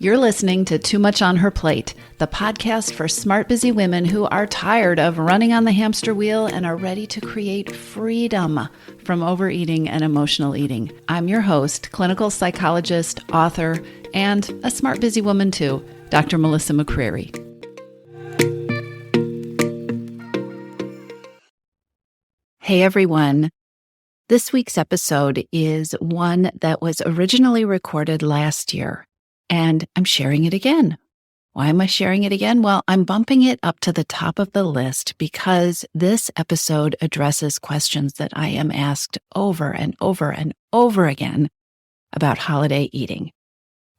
You're listening to Too Much on Her Plate, the podcast for smart, busy women who are tired of running on the hamster wheel and are ready to create freedom from overeating and emotional eating. I'm your host, clinical psychologist, author, and a smart, busy woman too, Dr. Melissa McCreary. Hey everyone. This week's episode is one that was originally recorded last year. And I'm sharing it again. Why am I sharing it again? Well, I'm bumping it up to the top of the list because this episode addresses questions that I am asked over and over and over again about holiday eating.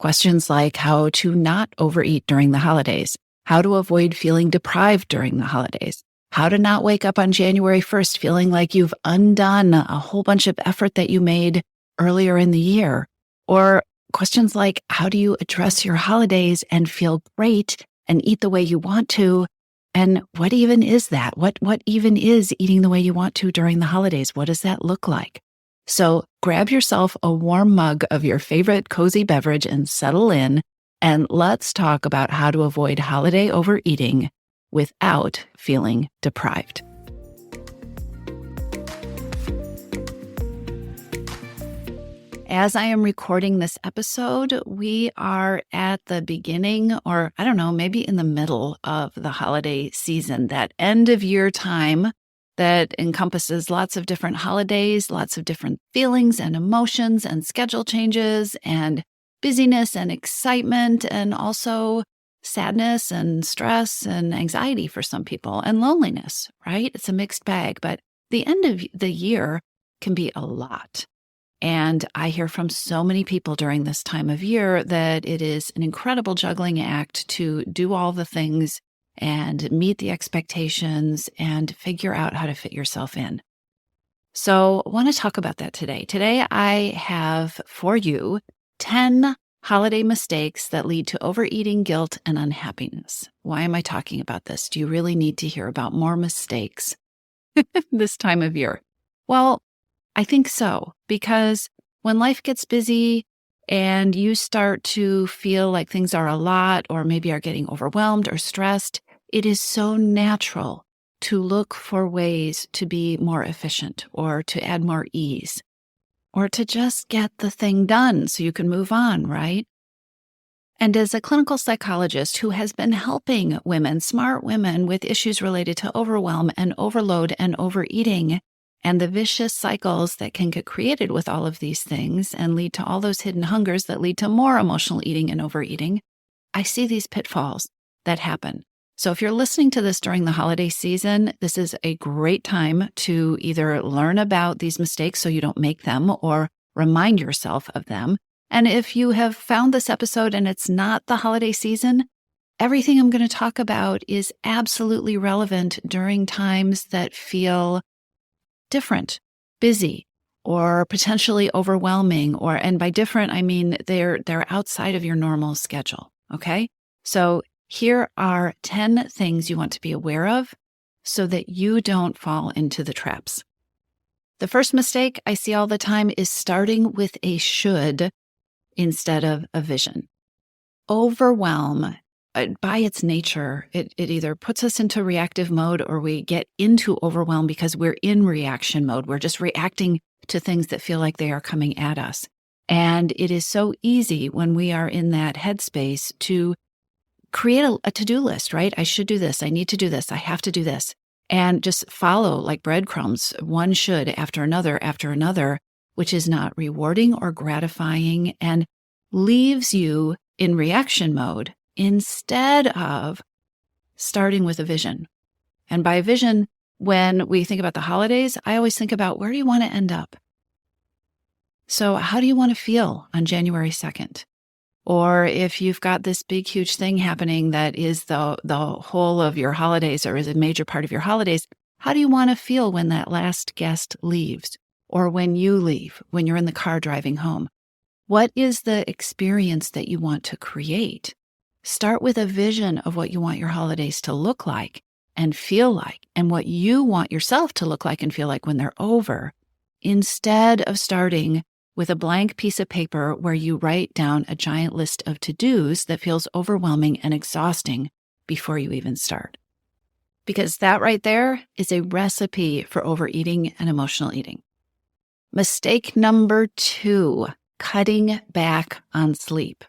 Questions like how to not overeat during the holidays, how to avoid feeling deprived during the holidays, how to not wake up on January 1st feeling like you've undone a whole bunch of effort that you made earlier in the year, or questions like, how do you address your holidays and feel great and eat the way you want to? And what even is that? What even is eating the way you want to during the holidays? What does that look like? So grab yourself a warm mug of your favorite cozy beverage and settle in, and let's talk about how to avoid holiday overeating without feeling deprived. As I am recording this episode, we are at the beginning, or I don't know, maybe in the middle of the holiday season, that end of year time that encompasses lots of different holidays, lots of different feelings and emotions and schedule changes and busyness and excitement and also sadness and stress and anxiety for some people and loneliness, right? It's a mixed bag, but the end of the year can be a lot. And I hear from so many people during this time of year that it is an incredible juggling act to do all the things and meet the expectations and figure out how to fit yourself in. So I want to talk about that today. Today, I have for you 10 holiday mistakes that lead to overeating, guilt, and unhappiness. Why am I talking about this? Do you really need to hear about more mistakes this time of year? Well, I think so, because when life gets busy and you start to feel like things are a lot or maybe are getting overwhelmed or stressed, it is so natural to look for ways to be more efficient or to add more ease or to just get the thing done so you can move on, right? And as a clinical psychologist who has been helping women, smart women, with issues related to overwhelm and overload and overeating, and the vicious cycles that can get created with all of these things and lead to all those hidden hungers that lead to more emotional eating and overeating, I see these pitfalls that happen. So if you're listening to this during the holiday season, this is a great time to either learn about these mistakes so you don't make them or remind yourself of them. And if you have found this episode and it's not the holiday season, everything I'm going to talk about is absolutely relevant during times that feel different, busy, or potentially overwhelming, and by different, I mean they're outside of your normal schedule, okay? So here are 10 things you want to be aware of so that you don't fall into the traps. The first mistake I see all the time is starting with a should instead of a vision. Overwhelm, by its nature, it either puts us into reactive mode or we get into overwhelm because we're in reaction mode. We're just reacting to things that feel like they are coming at us. And it is so easy when we are in that headspace to create a to-do list, right? I should do this. I need to do this. I have to do this. And just follow like breadcrumbs, one should after another, which is not rewarding or gratifying and leaves you in reaction mode instead of starting with a vision. And by vision, when we think about the holidays, I always think about where do you want to end up? So how do you want to feel on January 2nd? Or if you've got this big, huge thing happening that is the whole of your holidays or is a major part of your holidays, how do you want to feel when that last guest leaves? Or when you leave, when you're in the car driving home? What is the experience that you want to create? Start with a vision of what you want your holidays to look like and feel like, and what you want yourself to look like and feel like when they're over, instead of starting with a blank piece of paper where you write down a giant list of to-dos that feels overwhelming and exhausting before you even start. Because that right there is a recipe for overeating and emotional eating. Mistake number 2, cutting back on sleep,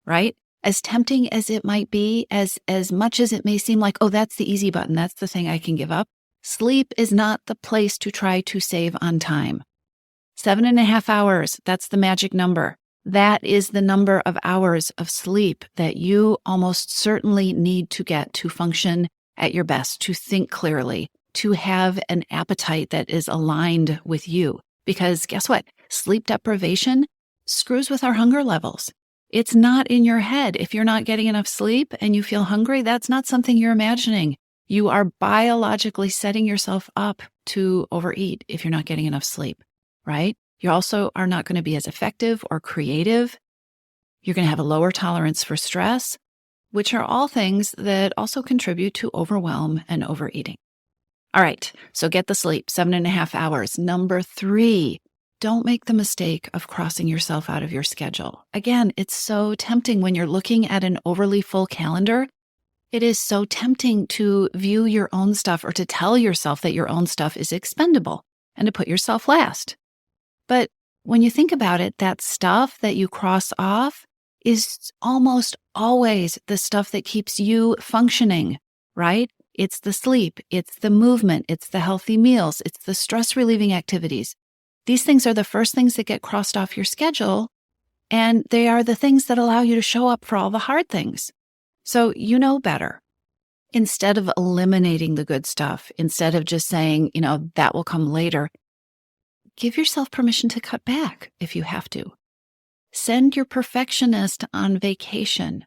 right? As tempting as it might be, as much as it may seem like, oh, that's the easy button, that's the thing I can give up, sleep is not the place to try to save on time. 7.5 hours, that's the magic number. That is the number of hours of sleep that you almost certainly need to get to function at your best, to think clearly, to have an appetite that is aligned with you. Because guess what? Sleep deprivation screws with our hunger levels. It's not in your head. If you're not getting enough sleep and you feel hungry, that's not something you're imagining. You are biologically setting yourself up to overeat if you're not getting enough sleep, right? You also are not going to be as effective or creative. You're going to have a lower tolerance for stress, which are all things that also contribute to overwhelm and overeating. All right, so get the sleep, 7.5 hours. Number 3, don't make the mistake of crossing yourself out of your schedule. Again, it's so tempting when you're looking at an overly full calendar. It is so tempting to view your own stuff or to tell yourself that your own stuff is expendable and to put yourself last. But when you think about it, that stuff that you cross off is almost always the stuff that keeps you functioning, right? It's the sleep, it's the movement, it's the healthy meals, it's the stress-relieving activities. These things are the first things that get crossed off your schedule, and they are the things that allow you to show up for all the hard things. So you know better. Instead of eliminating the good stuff, instead of just saying, that will come later, give yourself permission to cut back if you have to. Send your perfectionist on vacation,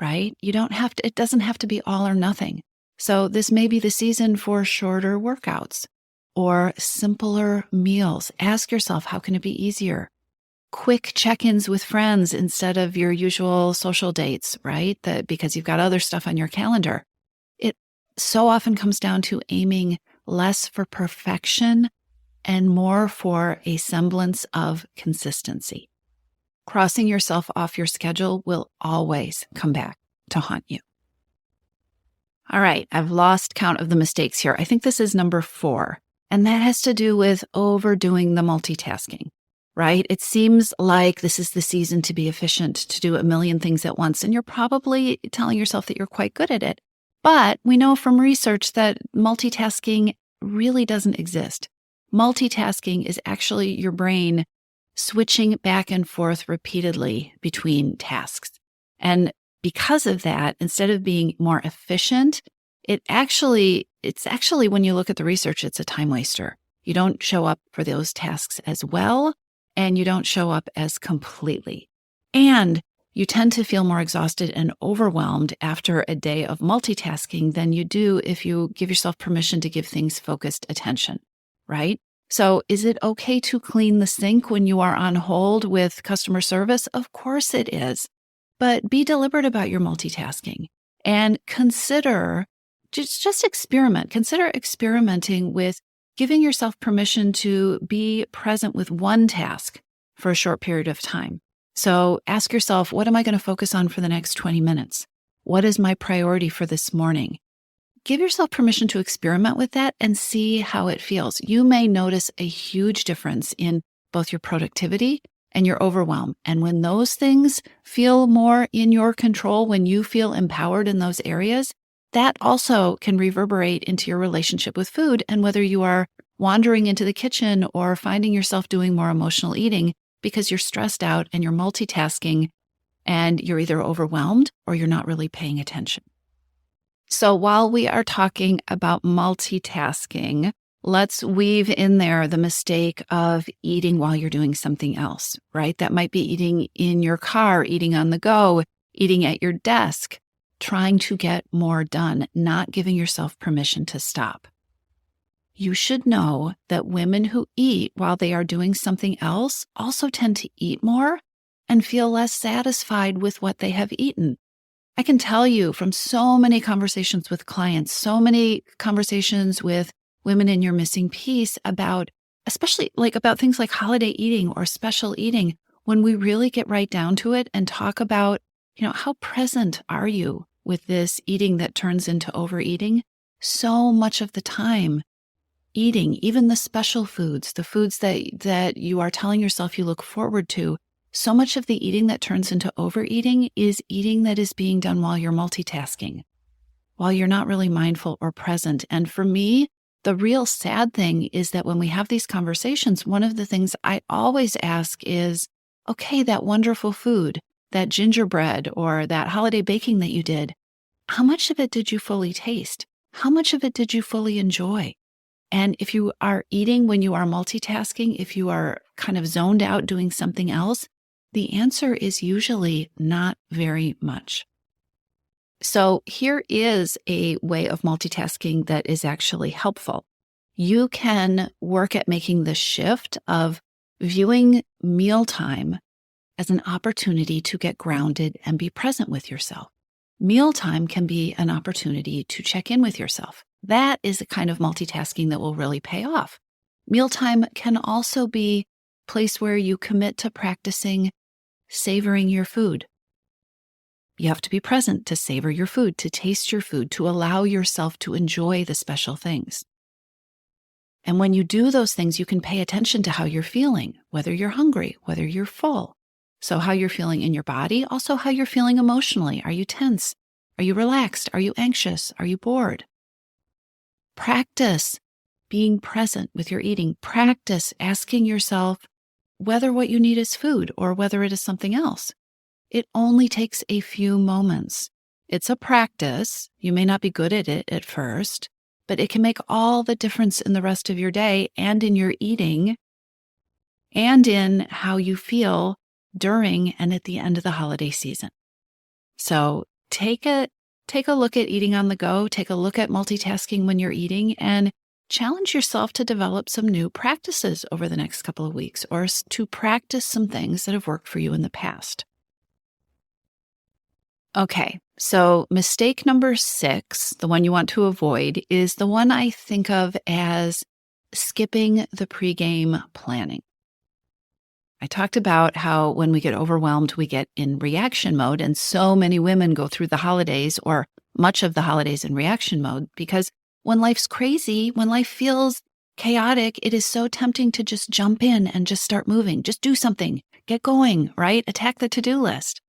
right? It doesn't have to be all or nothing. So this may be the season for shorter workouts or simpler meals. Ask yourself, how can it be easier? Quick check-ins with friends instead of your usual social dates, right? Because you've got other stuff on your calendar. It so often comes down to aiming less for perfection and more for a semblance of consistency. Crossing yourself off your schedule will always come back to haunt you. All right, I've lost count of the mistakes here. I think this is number 4, and that has to do with overdoing the multitasking, right? It seems like this is the season to be efficient, to do a million things at once, and you're probably telling yourself that you're quite good at it. But we know from research that multitasking really doesn't exist. Multitasking is actually your brain switching back and forth repeatedly between tasks. And because of that, instead of being more efficient, it's actually, when you look at the research, it's a time waster. You don't show up for those tasks as well, and you don't show up as completely. And you tend to feel more exhausted and overwhelmed after a day of multitasking than you do if you give yourself permission to give things focused attention, right? So is it okay to clean the sink when you are on hold with customer service? Of course it is. But be deliberate about your multitasking and consider, just experiment. Consider experimenting with giving yourself permission to be present with one task for a short period of time. So ask yourself, what am I going to focus on for the next 20 minutes? What is my priority for this morning? Give yourself permission to experiment with that and see how it feels. You may notice a huge difference in both your productivity and your overwhelm. And when those things feel more in your control, when you feel empowered in those areas, that also can reverberate into your relationship with food and whether you are wandering into the kitchen or finding yourself doing more emotional eating because you're stressed out and you're multitasking and you're either overwhelmed or you're not really paying attention. So while we are talking about multitasking, let's weave in there the mistake of eating while you're doing something else, right? That might be eating in your car, eating on the go, eating at your desk, trying to get more done, not giving yourself permission to stop. You should know that women who eat while they are doing something else also tend to eat more and feel less satisfied with what they have eaten. I can tell you from so many conversations with clients, so many conversations with women in your missing piece about especially like about things like holiday eating or special eating, when we really get right down to it and talk about, how present are you with this eating that turns into overeating? So much of the time, eating, even the special foods, the foods that you are telling yourself you look forward to, so much of the eating that turns into overeating is eating that is being done while you're multitasking, while you're not really mindful or present. And for me, the real sad thing is that when we have these conversations, one of the things I always ask is, okay, that wonderful food, that gingerbread or that holiday baking that you did, how much of it did you fully taste? How much of it did you fully enjoy? And if you are eating when you are multitasking, if you are kind of zoned out doing something else, the answer is usually not very much. So here is a way of multitasking that is actually helpful. You can work at making the shift of viewing mealtime as an opportunity to get grounded and be present with yourself. Mealtime can be an opportunity to check in with yourself. That is a kind of multitasking that will really pay off. Mealtime can also be a place where you commit to practicing savoring your food. You have to be present to savor your food, to taste your food, to allow yourself to enjoy the special things. And when you do those things, you can pay attention to how you're feeling, whether you're hungry, whether you're full. So how you're feeling in your body, also how you're feeling emotionally. Are you tense? Are you relaxed? Are you anxious? Are you bored? Practice being present with your eating. Practice asking yourself whether what you need is food or whether it is something else. It only takes a few moments. It's a practice. You may not be good at it at first, but it can make all the difference in the rest of your day and in your eating and in how you feel during and at the end of the holiday season. So take a look at eating on the go, take a look at multitasking when you're eating, and challenge yourself to develop some new practices over the next couple of weeks or to practice some things that have worked for you in the past. Okay, so mistake number 6, the one you want to avoid, is the one I think of as skipping the pregame planning. I talked about how when we get overwhelmed, we get in reaction mode, and so many women go through the holidays or much of the holidays in reaction mode because when life's crazy, when life feels chaotic, it is so tempting to just jump in and just start moving, just do something, get going, right? Attack the to-do list.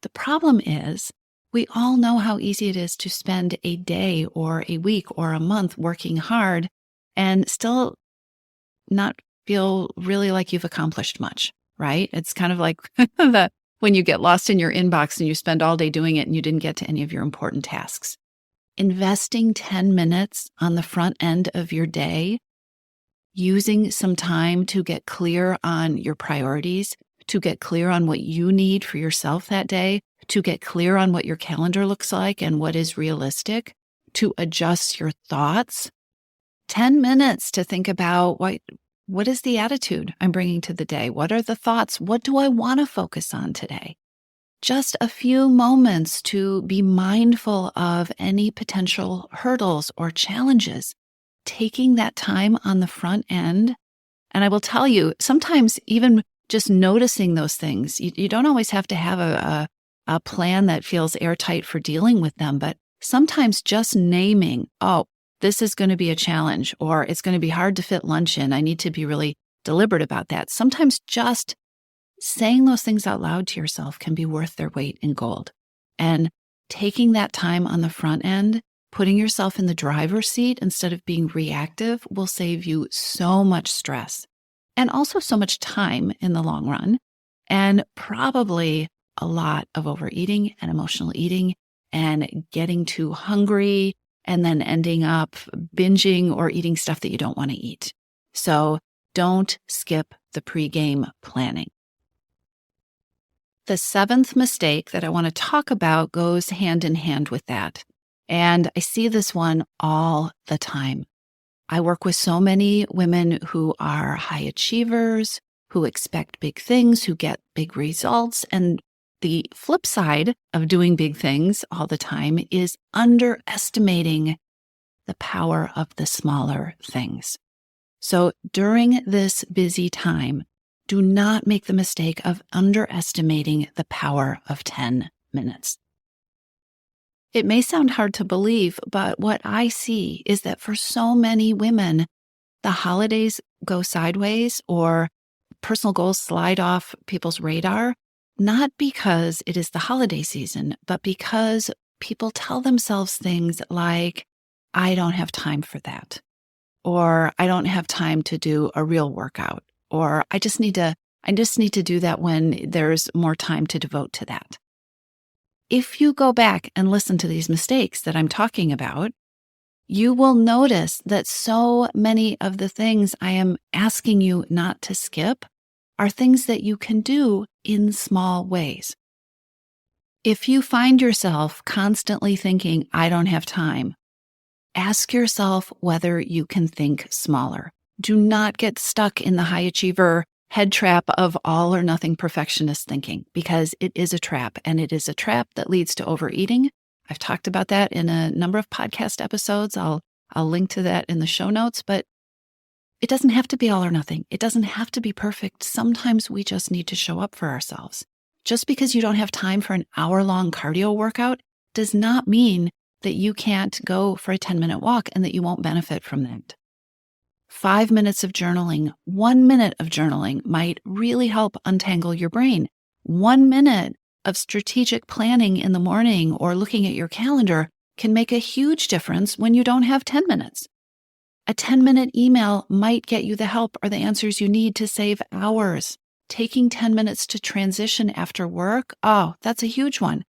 The problem is we all know how easy it is to spend a day or a week or a month working hard and still not feel really like you've accomplished much, right? It's kind of like when you get lost in your inbox and you spend all day doing it and you didn't get to any of your important tasks. Investing 10 minutes on the front end of your day, using some time to get clear on your priorities, to get clear on what you need for yourself that day, to get clear on what your calendar looks like and what is realistic, to adjust your thoughts. 10 minutes to think about what is the attitude I'm bringing to the day? What are the thoughts? What do I want to focus on today? Just a few moments to be mindful of any potential hurdles or challenges. Taking that time on the front end. And I will tell you, sometimes even just noticing those things, you don't always have to have a plan that feels airtight for dealing with them, but sometimes just naming, oh, this is going to be a challenge, or it's going to be hard to fit lunch in. I need to be really deliberate about that. Sometimes just saying those things out loud to yourself can be worth their weight in gold. And taking that time on the front end, putting yourself in the driver's seat instead of being reactive will save you so much stress and also so much time in the long run, and probably a lot of overeating and emotional eating and getting too hungry and then ending up binging or eating stuff that you don't want to eat. So don't skip the pregame planning. The 7th mistake that I want to talk about goes hand in hand with that. And I see this one all the time. I work with so many women who are high achievers, who expect big things, who get big results. And the flip side of doing big things all the time is underestimating the power of the smaller things. So during this busy time, do not make the mistake of underestimating the power of 10 minutes. It may sound hard to believe, but what I see is that for so many women, the holidays go sideways or personal goals slide off people's radar, not because it is the holiday season, but because people tell themselves things like, I don't have time for that, or I don't have time to do a real workout, or I just need to do that when there's more time to devote to that. If you go back and listen to these mistakes that I'm talking about, you will notice that so many of the things I am asking you not to skip are things that you can do in small ways. If you find yourself constantly thinking, I don't have time, ask yourself whether you can think smaller. Do not get stuck in the high achiever head trap of all or nothing perfectionist thinking, because it is a trap, and it is a trap that leads to overeating. I've talked about that in a number of podcast episodes. I'll link to that in the show notes, but it doesn't have to be all or nothing. It doesn't have to be perfect. Sometimes we just need to show up for ourselves. Just because you don't have time for an hour-long cardio workout does not mean that you can't go for a 10-minute walk and that you won't benefit from that. 5 minutes of journaling, 1 minute of journaling might really help untangle your brain. 1 minute of strategic planning in the morning or looking at your calendar can make a huge difference when you don't have 10 minutes. A 10-minute email might get you the help or the answers you need to save hours. Taking 10 minutes to transition after work, that's a huge one.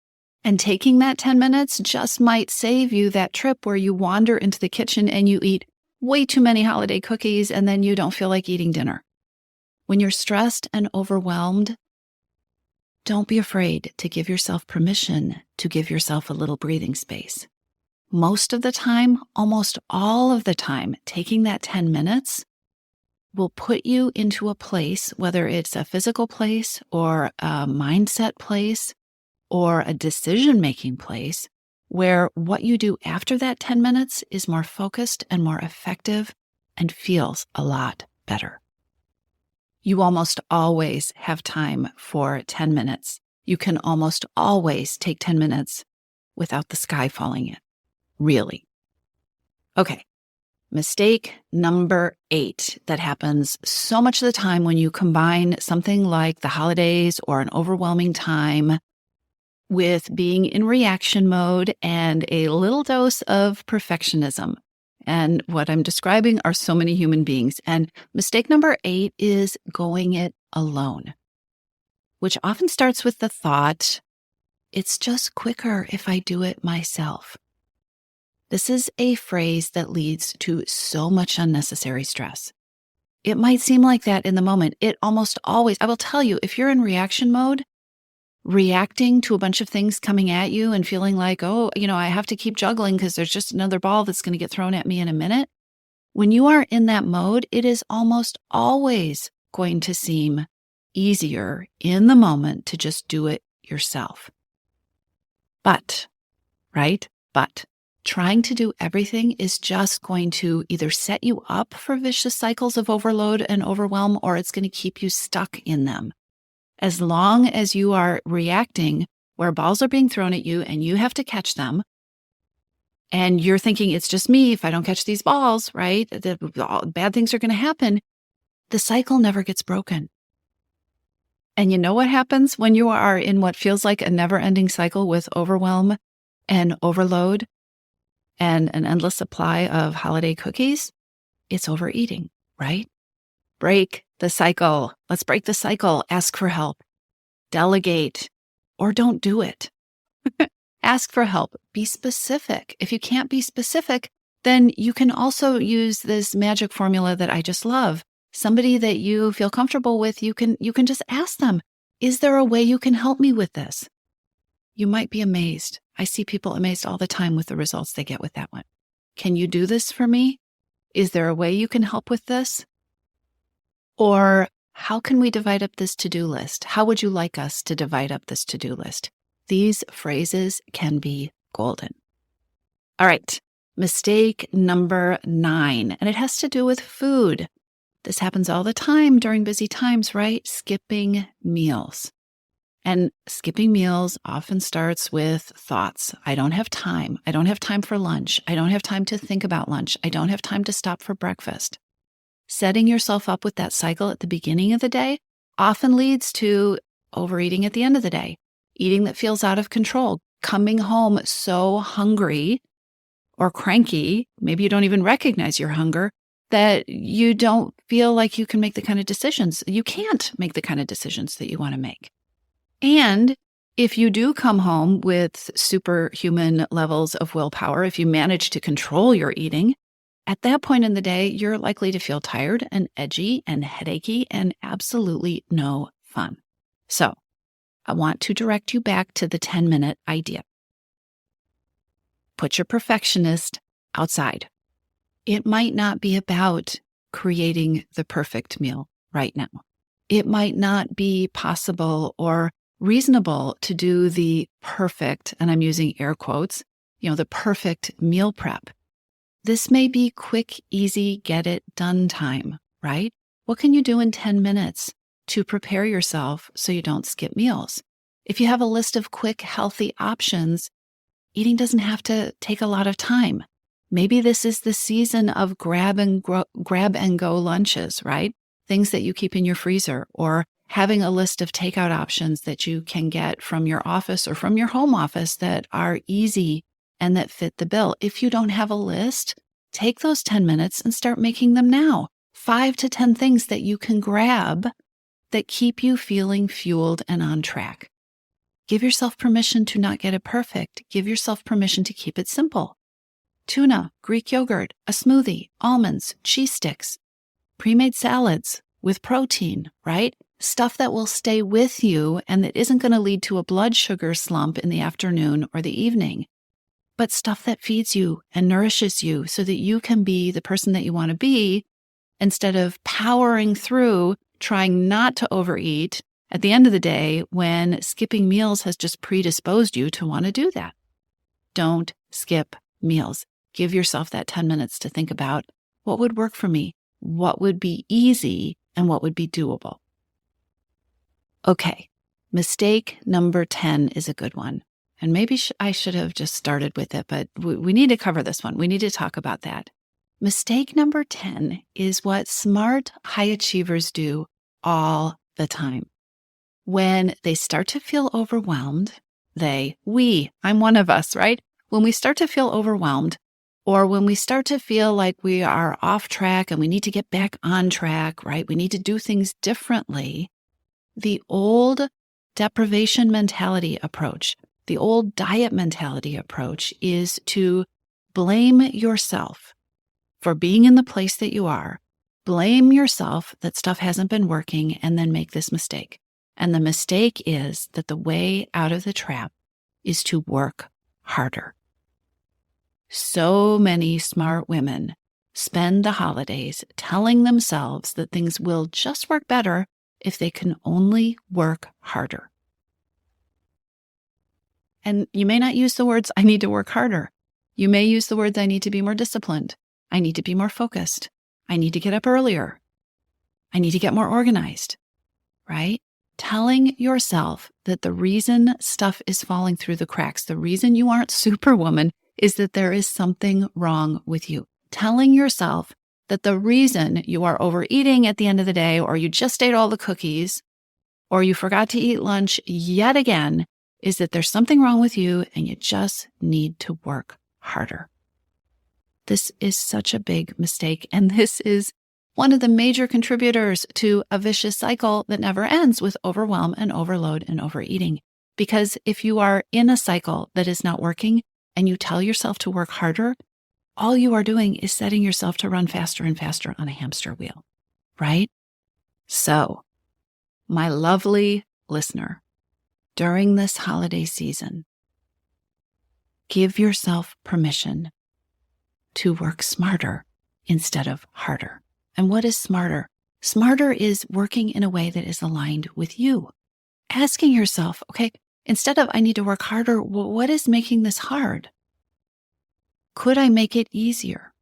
And taking that 10 minutes just might save you that trip where you wander into the kitchen and you eat way too many holiday cookies and then you don't feel like eating dinner. When you're stressed and overwhelmed, don't be afraid to give yourself permission to give yourself a little breathing space. Most of the time, almost all of the time, taking that 10 minutes will put you into a place, whether it's a physical place or a mindset place or a decision-making place, where what you do after that 10 minutes is more focused and more effective and feels a lot better. You almost always have time for 10 minutes. You can almost always take 10 minutes without the sky falling in. Really. Okay. Mistake number 8 that happens so much of the time when you combine something like the holidays or an overwhelming time with being in reaction mode and a little dose of perfectionism. And what I'm describing are so many human beings. And mistake number 8 is going it alone, which often starts with the thought, it's just quicker if I do it myself. This is a phrase that leads to so much unnecessary stress. It might seem like that in the moment. It almost always, I will tell you, if you're in reaction mode, reacting to a bunch of things coming at you and feeling like, I have to keep juggling because there's just another ball that's going to get thrown at me in a minute. When you are in that mode, it is almost always going to seem easier in the moment to just do it yourself. But trying to do everything is just going to either set you up for vicious cycles of overload and overwhelm, or it's going to keep you stuck in them. As long as you are reacting where balls are being thrown at you and you have to catch them, and you're thinking, it's just me, if I don't catch these balls, right? Bad things are going to happen. The cycle never gets broken. And you know what happens when you are in what feels like a never-ending cycle with overwhelm and overload and an endless supply of holiday cookies? It's overeating, right? Break the cycle. Let's break the cycle. Ask for help. Delegate, or don't do it. Ask for help. Be specific. If you can't be specific, then you can also use this magic formula that I just love. Somebody that you feel comfortable with, you can just ask them, is there a way you can help me with this? You might be amazed. I see people amazed all the time with the results they get with that one. Can you do this for me? Is there a way you can help with this? Or how can we divide up this to-do list? How would you like us to divide up this to-do list? These phrases can be golden. All right, mistake number 9, and it has to do with food. This happens all the time during busy times, right? Skipping meals. And skipping meals often starts with thoughts. I don't have time. I don't have time for lunch. I don't have time to think about lunch. I don't have time to stop for breakfast. Setting yourself up with that cycle at the beginning of the day often leads to overeating at the end of the day, eating that feels out of control, coming home so hungry or cranky, maybe you don't even recognize your hunger, that you don't feel like you can make the kind of decisions. You can't make the kind of decisions that you want to make. And if you do come home with superhuman levels of willpower, if you manage to control your eating, at that point in the day, you're likely to feel tired and edgy and headachy and absolutely no fun. So I want to direct you back to the 10-minute idea. Put your perfectionist outside. It might not be about creating the perfect meal right now. It might not be possible or reasonable to do the perfect, and I'm using air quotes, the perfect meal prep. This may be quick, easy, get it done time, right? What can you do in 10 minutes to prepare yourself so you don't skip meals? If you have a list of quick, healthy options, eating doesn't have to take a lot of time. Maybe this is the season of grab and go lunches, right? Things that you keep in your freezer, or having a list of takeout options that you can get from your office or from your home office that are easy and that fit the bill. If you don't have a list, take those 10 minutes and start making them now. 5 to 10 things that you can grab that keep you feeling fueled and on track. Give yourself permission to not get it perfect. Give yourself permission to keep it simple. Tuna, Greek yogurt, a smoothie, almonds, cheese sticks, pre-made salads with protein, right? Stuff that will stay with you and that isn't going to lead to a blood sugar slump in the afternoon or the evening, but stuff that feeds you and nourishes you so that you can be the person that you want to be instead of powering through trying not to overeat at the end of the day when skipping meals has just predisposed you to want to do that. Don't skip meals. Give yourself that 10 minutes to think about what would work for me, what would be easy, and what would be doable. Okay, mistake number 10 is a good one. And maybe I should have just started with it, but we need to cover this one. We need to talk about that. Mistake number 10 is what smart high achievers do all the time. When they start to feel overwhelmed, I'm one of us, right? When we start to feel overwhelmed, or when we start to feel like we are off track and we need to get back on track, right? We need to do things differently. The old deprivation mentality approach, the old diet mentality approach is to blame yourself for being in the place that you are. Blame yourself that stuff hasn't been working and then make this mistake. And the mistake is that the way out of the trap is to work harder. So many smart women spend the holidays telling themselves that things will just work better if they can only work harder. And you may not use the words, I need to work harder. You may use the words, I need to be more disciplined. I need to be more focused. I need to get up earlier. I need to get more organized, right? Telling yourself that the reason stuff is falling through the cracks, the reason you aren't superwoman, is that there is something wrong with you. Telling yourself that the reason you are overeating at the end of the day, or you just ate all the cookies, or you forgot to eat lunch yet again, is that there's something wrong with you and you just need to work harder. This is such a big mistake, and this is one of the major contributors to a vicious cycle that never ends with overwhelm and overload and overeating. Because if you are in a cycle that is not working and you tell yourself to work harder, all you are doing is setting yourself to run faster and faster on a hamster wheel, right? So, my lovely listener, during this holiday season, give yourself permission to work smarter instead of harder. And what is smarter? Smarter is working in a way that is aligned with you. Asking yourself, okay, instead of I need to work harder, well, what is making this hard? Could I make it easier?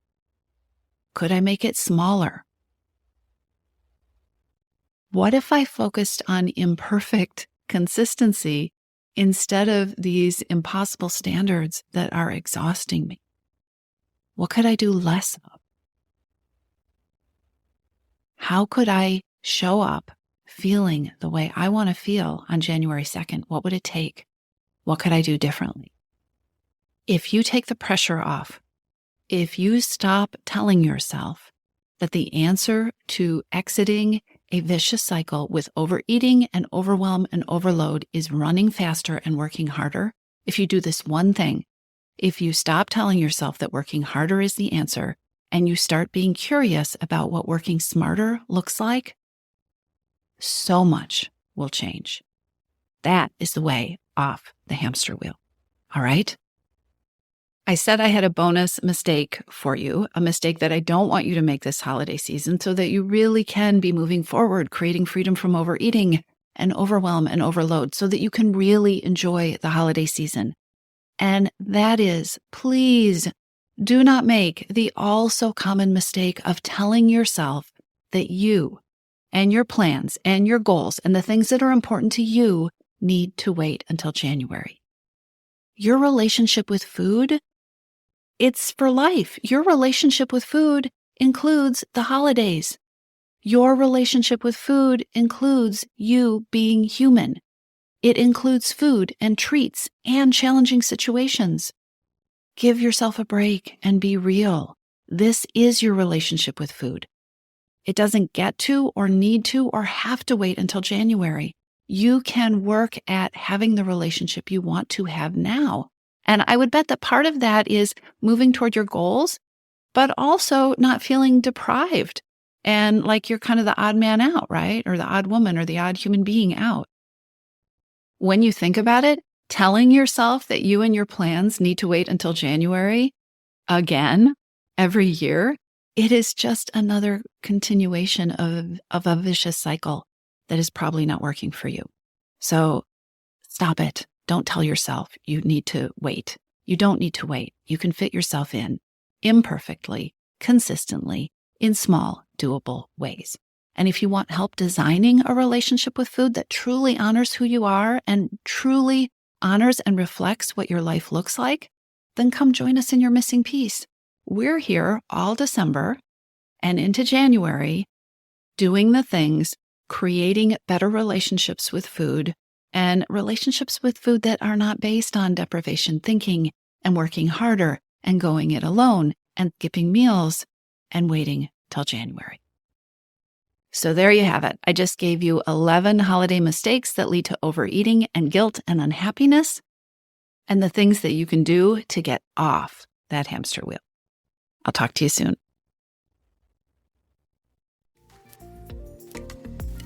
Could I make it smaller? What if I focused on imperfect consistency instead of these impossible standards that are exhausting me? What could I do less of? How could I show up feeling the way I want to feel on January 2nd? What would it take? What could I do differently? If you take the pressure off, if you stop telling yourself that the answer to exiting a vicious cycle with overeating and overwhelm and overload is running faster and working harder, if you do this one thing, if you stop telling yourself that working harder is the answer and you start being curious about what working smarter looks like, so much will change. That is the way off the hamster wheel. All right? I said I had a bonus mistake for you, a mistake that I don't want you to make this holiday season so that you really can be moving forward, creating freedom from overeating and overwhelm and overload so that you can really enjoy the holiday season. And that is, please do not make the all so common mistake of telling yourself that you and your plans and your goals and the things that are important to you need to wait until January. Your relationship with food, it's for life. Your relationship with food includes the holidays. Your relationship with food includes you being human. It includes food and treats and challenging situations. Give yourself a break and be real. This is your relationship with food. It doesn't get to or need to or have to wait until January. You can work at having the relationship you want to have now. And I would bet that part of that is moving toward your goals, but also not feeling deprived and like you're kind of the odd man out, right? Or the odd woman or the odd human being out. When you think about it, telling yourself that you and your plans need to wait until January, again, every year, it is just another continuation of a vicious cycle that is probably not working for you. So stop it. Don't tell yourself you need to wait. You don't need to wait. You can fit yourself in imperfectly, consistently, in small, doable ways. And if you want help designing a relationship with food that truly honors who you are and truly honors and reflects what your life looks like, then come join us in your missing piece. We're here all December and into January doing the things, creating better relationships with food and relationships with food that are not based on deprivation thinking and working harder and going it alone and skipping meals and waiting till January. So there you have it. I just gave you 11 holiday mistakes that lead to overeating and guilt and unhappiness and the things that you can do to get off that hamster wheel. I'll talk to you soon.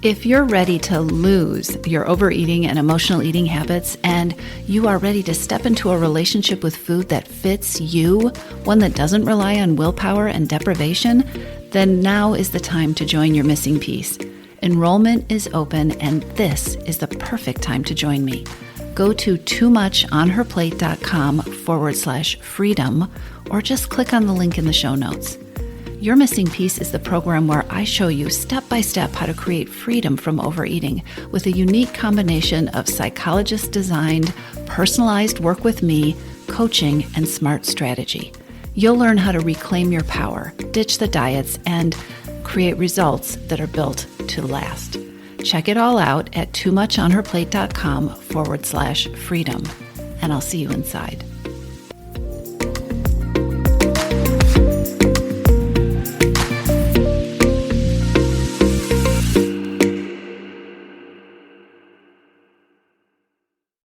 If you're ready to lose your overeating and emotional eating habits and you are ready to step into a relationship with food that fits you, one that doesn't rely on willpower and deprivation, then now is the time to join your missing piece. Enrollment is open and this is the perfect time to join me. Go to toomuchonherplate.com/freedom or just click on the link in the show notes. Your Missing Piece is the program where I show you step-by-step how to create freedom from overeating with a unique combination of psychologist-designed, personalized work with me, coaching, and smart strategy. You'll learn how to reclaim your power, ditch the diets, and create results that are built to last. Check it all out at toomuchonherplate.com/freedom, and I'll see you inside.